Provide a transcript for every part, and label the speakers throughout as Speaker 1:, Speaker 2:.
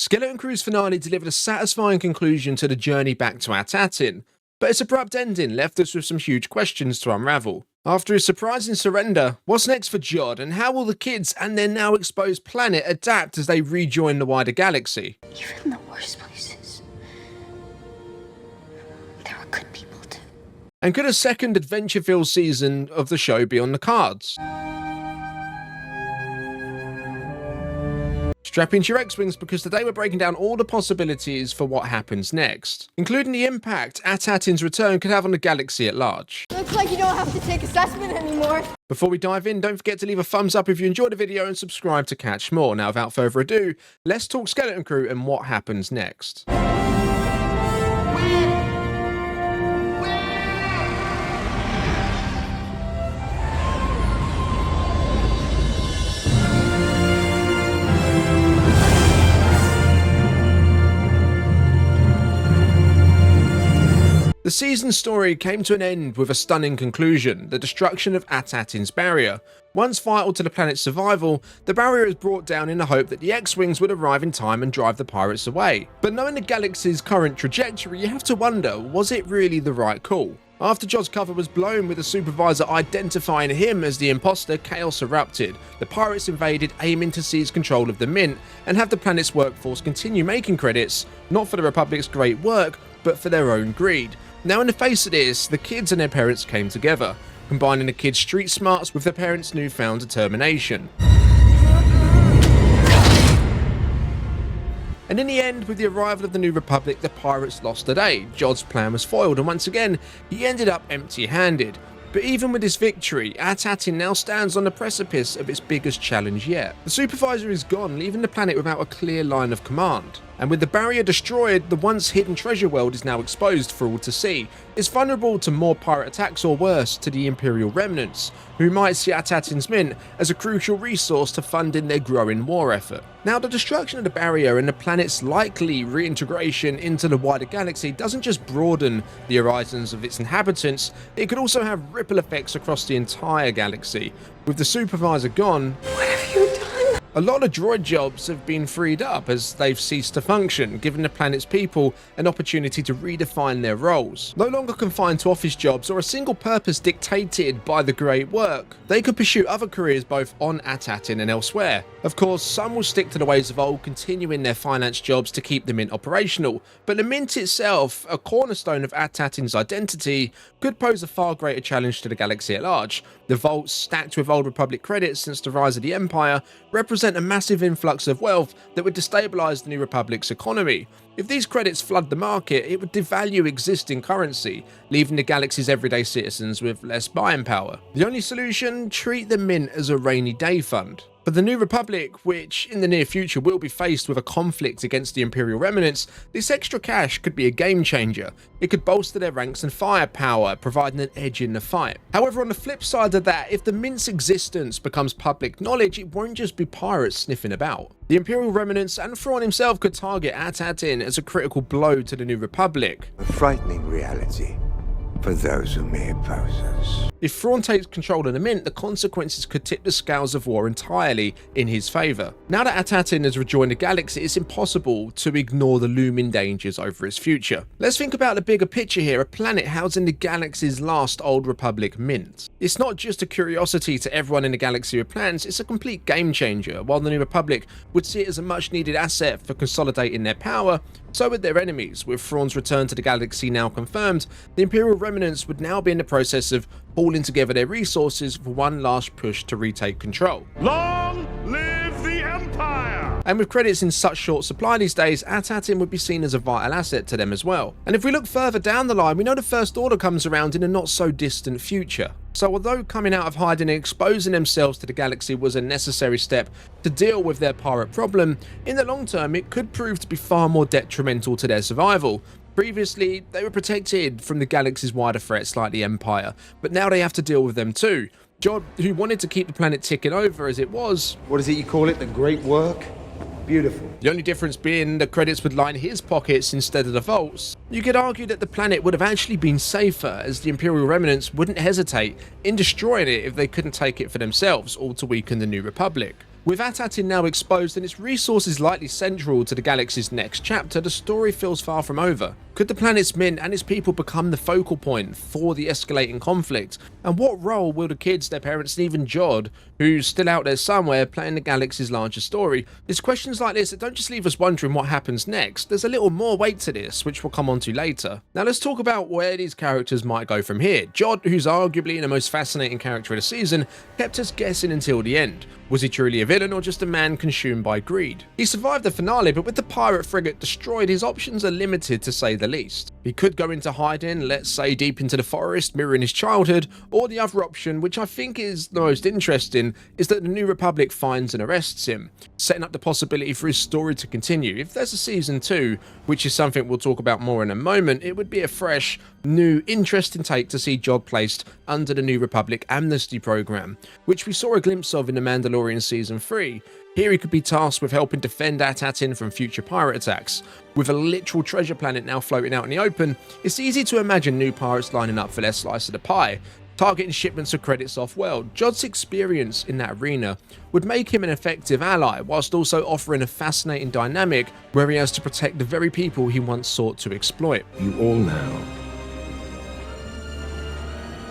Speaker 1: Skeleton Crew's finale delivered a satisfying conclusion to the journey back to Atatin, but its abrupt ending left us with some huge questions to unravel. After his surprising surrender, what's next for Jod, and how will the kids and their now exposed planet adapt as they rejoin the wider galaxy?
Speaker 2: Even the worst places, there are good people too.
Speaker 1: And could a second adventure-filled season of the show be on the cards? Strap into your X-Wings because today we're breaking down all the possibilities for what happens next, including the impact Atatin's return could have on the galaxy at large.
Speaker 3: Looks like you don't have to take assessment anymore.
Speaker 1: Before we dive in, don't forget to leave a thumbs up if you enjoyed the video and subscribe to catch more. Now, without further ado, let's talk Skeleton Crew and what happens next. The season's story came to an end with a stunning conclusion: the destruction of Atatin's barrier. Once vital to the planet's survival, the barrier is brought down in the hope that the X-Wings would arrive in time and drive the pirates away. But knowing the galaxy's current trajectory, you have to wonder, was it really the right call? After Jod's cover was blown with the supervisor identifying him as the imposter, chaos erupted. The pirates invaded, aiming to seize control of the Mint and have the planet's workforce continue making credits, not for the Republic's great work, but for their own greed. Now, in the face of this, the kids and their parents came together, combining the kids' street smarts with their parents' newfound determination. And in the end, with the arrival of the New Republic, the pirates lost the day. Jod's plan was foiled, and once again, he ended up empty-handed. But even with this victory, Atatin now stands on the precipice of its biggest challenge yet. The supervisor is gone, leaving the planet without a clear line of command. And with the barrier destroyed, the once hidden treasure world is now exposed for all to see. It's vulnerable to more pirate attacks or worse, to the Imperial remnants, who might see Atatin's Mint as a crucial resource to funding their growing war effort. Now, the destruction of the barrier and the planet's likely reintegration into the wider galaxy doesn't just broaden the horizons of its inhabitants, it could also have ripple effects across the entire galaxy. With the supervisor gone,
Speaker 3: What have you done?
Speaker 1: a lot of droid jobs have been freed up as they've ceased to function, giving the planet's people an opportunity to redefine their roles. No longer confined to office jobs or a single purpose dictated by the great work, they could pursue other careers both on Atatin and elsewhere. Of course, some will stick to the ways of old, continuing their finance jobs to keep the Mint operational, but the Mint itself, a cornerstone of Atatin's identity, could pose a far greater challenge to the galaxy at large. The vaults, stacked with Old Republic credits since the rise of the Empire, represent a massive influx of wealth that would destabilise the New Republic's economy. If these credits flood the market, it would devalue existing currency, leaving the galaxy's everyday citizens with less buying power. The only solution? Treat the Mint as a rainy day fund. For the New Republic, which in the near future will be faced with a conflict against the Imperial remnants, this extra cash could be a game changer. It could bolster their ranks and firepower, providing an edge in the fight. However, on the flip side of that, if the Mint's existence becomes public knowledge, it won't just be pirates sniffing about. The Imperial remnants and Thrawn himself could target Atatin as a critical blow to the New Republic.
Speaker 4: A frightening reality for those who may oppose us.
Speaker 1: If Thrawn takes control of the Mint, the consequences could tip the scales of war entirely in his favour. Now that Atatin has rejoined the galaxy, it's impossible to ignore the looming dangers over its future. Let's think about the bigger picture here, a planet housing the galaxy's last Old Republic Mint. It's not just a curiosity to everyone in the galaxy with plans, it's a complete game changer. While the New Republic would see it as a much needed asset for consolidating their power, so would their enemies. With Thrawn's return to the galaxy now confirmed, the Imperial remnants would now be in the process of pooling together their resources for one last push to retake control.
Speaker 5: Long live the Empire!
Speaker 1: And with credits in such short supply these days, Atatin would be seen as a vital asset to them as well. And if we look further down the line, we know the First Order comes around in a not so distant future. So although coming out of hiding and exposing themselves to the galaxy was a necessary step to deal with their pirate problem, in the long term it could prove to be far more detrimental to their survival. Previously, they were protected from the galaxy's wider threats like the Empire, but now they have to deal with them too. Jod, who wanted to keep the planet ticking over as it was,
Speaker 4: What is it you call it? The great work? Beautiful.
Speaker 1: the only difference being the credits would line his pockets instead of the vaults. You could argue that the planet would have actually been safer, as the Imperial remnants wouldn't hesitate in destroying it if they couldn't take it for themselves, or to weaken the New Republic. With Atatin now exposed and its resources likely central to the galaxy's next chapter, the story feels far from over. Could the planet's mint and its people become the focal point for the escalating conflict? And what role will the kids, their parents, and even Jod, who's still out there somewhere, play in the galaxy's larger story? It's questions like this that don't just leave us wondering what happens next. There's a little more weight to this, which we'll come on to later. Now let's talk about where these characters might go from here. Jod, who's arguably the most fascinating character of the season, kept us guessing until the end. Was he truly a villain or just a man consumed by greed? He survived the finale, but with the pirate frigate destroyed, his options are limited to say the least. He could go into hiding, let's say deep into the forest, mirroring his childhood, or the other option, which I think is the most interesting, is that the New Republic finds and arrests him, setting up the possibility for his story to continue. If there's a season 2, which is something we'll talk about more in a moment, it would be a fresh, new, interesting take to see Jod placed under the New Republic amnesty program, which we saw a glimpse of in The Mandalorian Season 3. Here he could be tasked with helping defend Atatin from future pirate attacks. With a literal treasure planet now floating out in the open, it's easy to imagine new pirates lining up for their slice of the pie, targeting shipments of credits off-world. Jod's experience in that arena would make him an effective ally, whilst also offering a fascinating dynamic where he has to protect the very people he once sought to exploit.
Speaker 6: You all now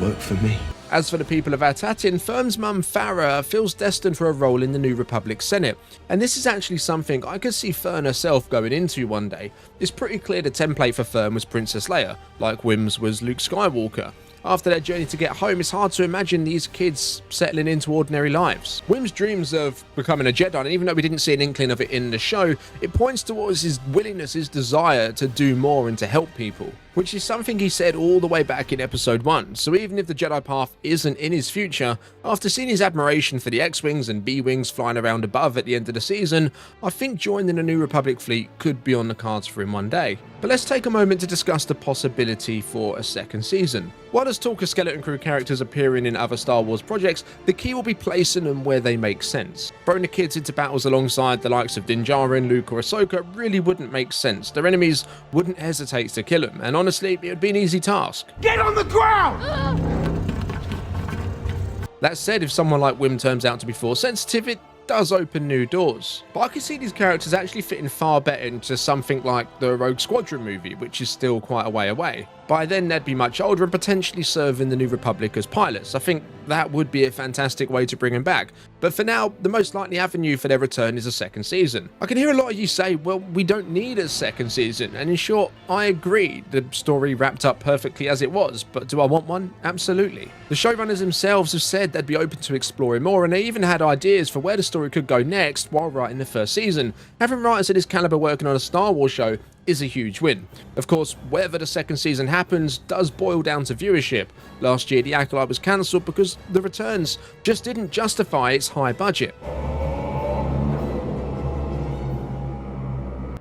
Speaker 6: work for me.
Speaker 1: As for the people of Atatin, Firm's mum Farah feels destined for a role in the New Republic Senate, and this is actually something I could see Fern herself going into one day. It's pretty clear the template for Firm was Princess Leia, like Wim's was Luke Skywalker. After their journey to get home, it's hard to imagine these kids settling into ordinary lives. Wim's dreams of becoming a Jedi, and even though we didn't see an inkling of it in the show, it points towards his willingness, his desire to do more and to help people, which is something he said all the way back in episode 1. So even if the Jedi path isn't in his future, after seeing his admiration for the X-Wings and B-Wings flying around above at the end of the season, I think joining the New Republic fleet could be on the cards for him one day. But let's take a moment to discuss the possibility for a second season. While there's talk of Skeleton Crew characters appearing in other Star Wars projects, the key will be placing them where they make sense. Throwing the kids into battles alongside the likes of Din Djarin, Luke or Ahsoka really wouldn't make sense. Their enemies wouldn't hesitate to kill them, and honestly, it would be an easy task.
Speaker 5: Get on the ground!
Speaker 1: That said, if someone like Wim turns out to be Force sensitive, it does open new doors. But I can see these characters actually fitting far better into something like the Rogue Squadron movie, which is still quite a way away. By then, they'd be much older and potentially serve in the New Republic as pilots. I think that would be a fantastic way to bring them back. But for now, the most likely avenue for their return is a second season. I can hear a lot of you say, well, we don't need a second season. And in short, I agree. The story wrapped up perfectly as it was. But do I want one? Absolutely. The showrunners themselves have said they'd be open to exploring more, and they even had ideas for where the story could go next while writing the first season. Having writers of this caliber working on a Star Wars show is a huge win. Of course, whether the second season happens does boil down to viewership. Last year, The Acolyte was cancelled because the returns just didn't justify its high budget.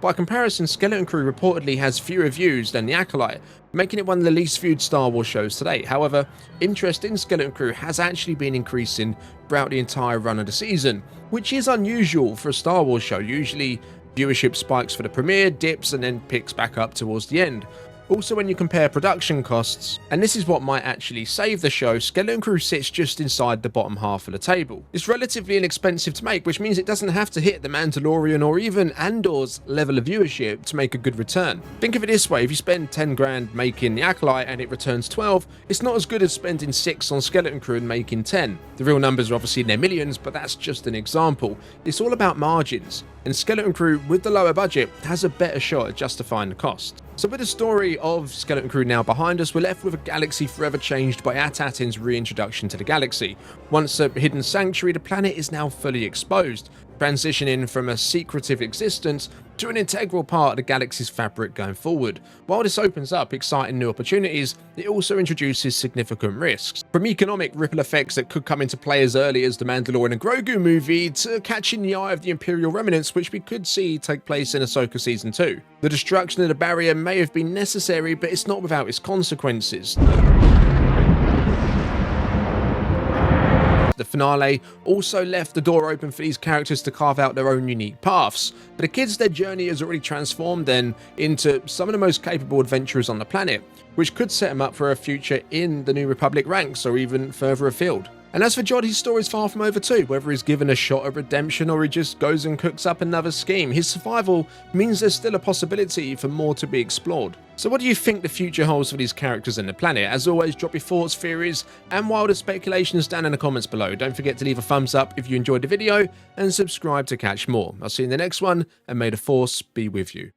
Speaker 1: By comparison, Skeleton Crew reportedly has fewer views than The Acolyte, making it one of the least viewed Star Wars shows today. However, interest in Skeleton Crew has actually been increasing throughout the entire run of the season, which is unusual for a Star Wars show. Usually, viewership spikes for the premiere, dips, and then picks back up towards the end. Also, when you compare production costs, and this is what might actually save the show, Skeleton Crew sits just inside the bottom half of the table. It's relatively inexpensive to make, which means it doesn't have to hit The Mandalorian or even Andor's level of viewership to make a good return. Think of it this way, if you spend 10 grand making The Acolyte and it returns 12, it's not as good as spending 6 on Skeleton Crew and making 10. The real numbers are obviously in their millions, but that's just an example. It's all about margins, and Skeleton Crew, with the lower budget, has a better shot at justifying the cost. So with the story of Skeleton Crew now behind us, we're left with a galaxy forever changed by Atatin's reintroduction to the galaxy. Once a hidden sanctuary, the planet is now fully exposed, transitioning from a secretive existence to an integral part of the galaxy's fabric going forward. While this opens up exciting new opportunities, it also introduces significant risks. From economic ripple effects that could come into play as early as the Mandalorian and Grogu movie, to catching the eye of the Imperial remnants, which we could see take place in Ahsoka Season 2. The destruction of the barrier may have been necessary, but it's not without its consequences. The finale also left the door open for these characters to carve out their own unique paths, but the kids, their journey has already transformed them into some of the most capable adventurers on the planet, which could set them up for a future in the New Republic ranks or even further afield. And as for Jod, his story's far from over too. Whether he's given a shot at redemption or he just goes and cooks up another scheme, his survival means there's still a possibility for more to be explored. So what do you think the future holds for these characters and the planet? As always, drop your thoughts, theories, and wilder speculations down in the comments below. Don't forget to leave a thumbs up if you enjoyed the video, and subscribe to catch more. I'll see you in the next one, and may the Force be with you.